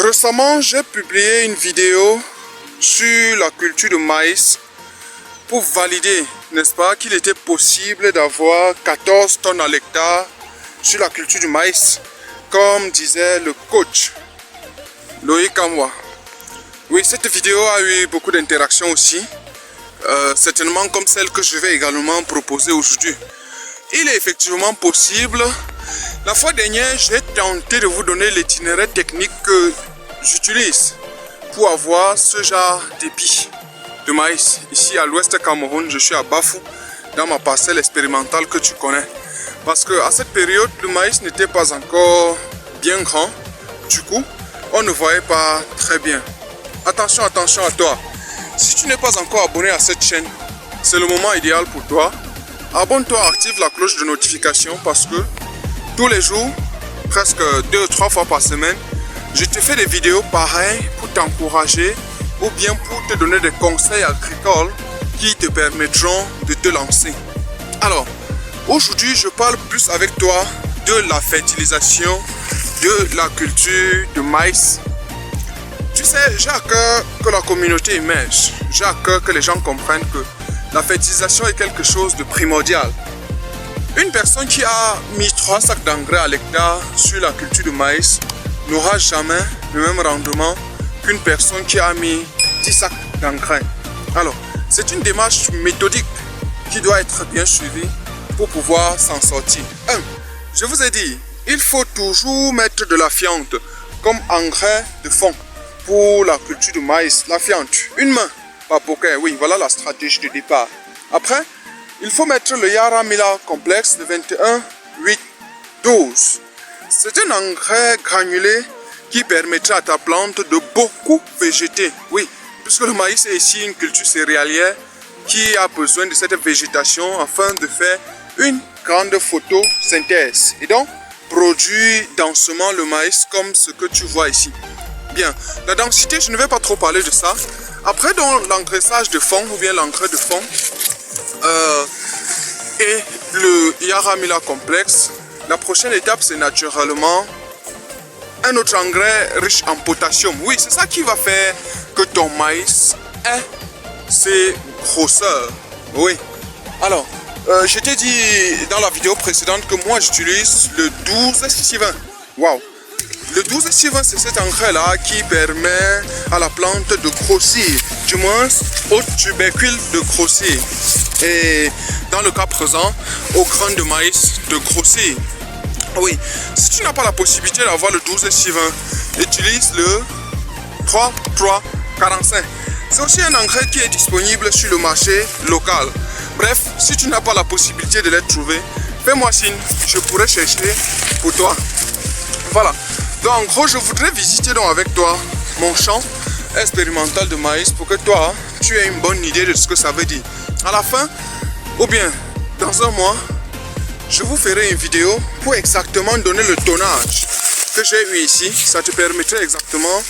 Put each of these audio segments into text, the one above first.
Récemment, j'ai publié une vidéo sur la culture de maïs pour valider, n'est-ce pas, qu'il était possible d'avoir 14 tonnes à l'hectare sur la culture du maïs, comme disait le coach Loïc Kamwa. Oui, cette vidéo a eu beaucoup d'interactions aussi, certainement comme celle que je vais également proposer aujourd'hui. Il est effectivement possible. La fois dernière, j'ai tenté de vous donner l'itinéraire technique que j'utilise pour avoir ce genre d'épi de maïs. Ici à l'ouest Cameroun, je suis à Bafou, dans ma parcelle expérimentale que tu connais. Parce que à cette période, le maïs n'était pas encore bien grand. Du coup, on ne voyait pas très bien. Attention, attention à toi. Si tu n'es pas encore abonné à cette chaîne, c'est le moment idéal pour toi. Abonne-toi, active la cloche de notification parce que tous les jours, presque 2 ou 3 fois par semaine, je te fais des vidéos pareilles pour t'encourager ou bien pour te donner des conseils agricoles qui te permettront de te lancer. Alors, aujourd'hui, je parle plus avec toi de la fertilisation de la culture de maïs. Tu sais, j'ai à cœur que la communauté émerge. J'ai à cœur que les gens comprennent que la fertilisation est quelque chose de primordial. Une personne qui a mis 3 sacs d'engrais à l'hectare sur la culture de maïs n'aura jamais le même rendement qu'une personne qui a mis 10 sacs d'engrais. Alors, c'est une démarche méthodique qui doit être bien suivie pour pouvoir s'en sortir. 1. Je vous ai dit, il faut toujours mettre de la fiente comme engrais de fond pour la culture de maïs. La fiente, une main par poker, oui, voilà la stratégie de départ. Après, il faut mettre le Yaramila complexe de 21, 8, 12. C'est un engrais granulé qui permettra à ta plante de beaucoup végéter. Oui, puisque le maïs est ici une culture céréalière qui a besoin de cette végétation afin de faire une grande photosynthèse. Et donc, produire densément le maïs comme ce que tu vois ici. Bien, la densité, je ne vais pas trop parler de ça. Après, donc, l'engraissage de fond ou bien l'engrais de fond et le Yaramila complexe, la prochaine étape, c'est naturellement un autre engrais riche en potassium. Oui, c'est ça qui va faire que ton maïs ait ses grosseurs. Oui. Alors, je t'ai dit dans la vidéo précédente que moi, j'utilise le 12-6-20. Waouh! Le 12-6-20, c'est cet engrais-là qui permet à la plante de grossir, du moins au tubercule de grossir. Et dans le cas présent, au grain de maïs de grossir. Oui, si tu n'as pas la possibilité d'avoir le 12-6-20, utilise le 3-3-45. C'est aussi un engrais qui est disponible sur le marché local. Bref, si tu n'as pas la possibilité de les trouver, fais-moi signe, je pourrais chercher pour toi. Voilà. Donc en gros, je voudrais visiter donc avec toi mon champ expérimental de maïs pour que toi, tu aies une bonne idée de ce que ça veut dire. À la fin, ou bien dans un mois, je vous ferai une vidéo pour exactement donner le tonnage que j'ai eu ici. Ça te permettrait exactement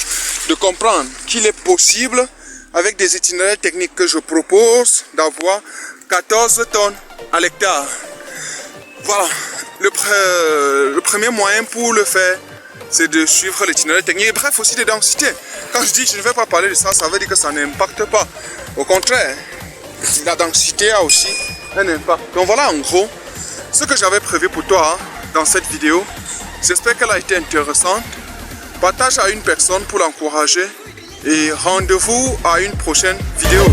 de comprendre qu'il est possible, avec des itinéraires techniques que je propose, d'avoir 14 tonnes à l'hectare. Voilà, le premier moyen pour le faire, c'est de suivre l'itinéraire technique et bref aussi des densités. Quand je dis que je ne vais pas parler de ça, ça veut dire que ça n'impacte pas. Au contraire, la densité a aussi un impact. Donc voilà en gros ce que j'avais prévu pour toi dans cette vidéo. J'espère qu'elle a été intéressante. Partage à une personne pour l'encourager et rendez-vous à une prochaine vidéo.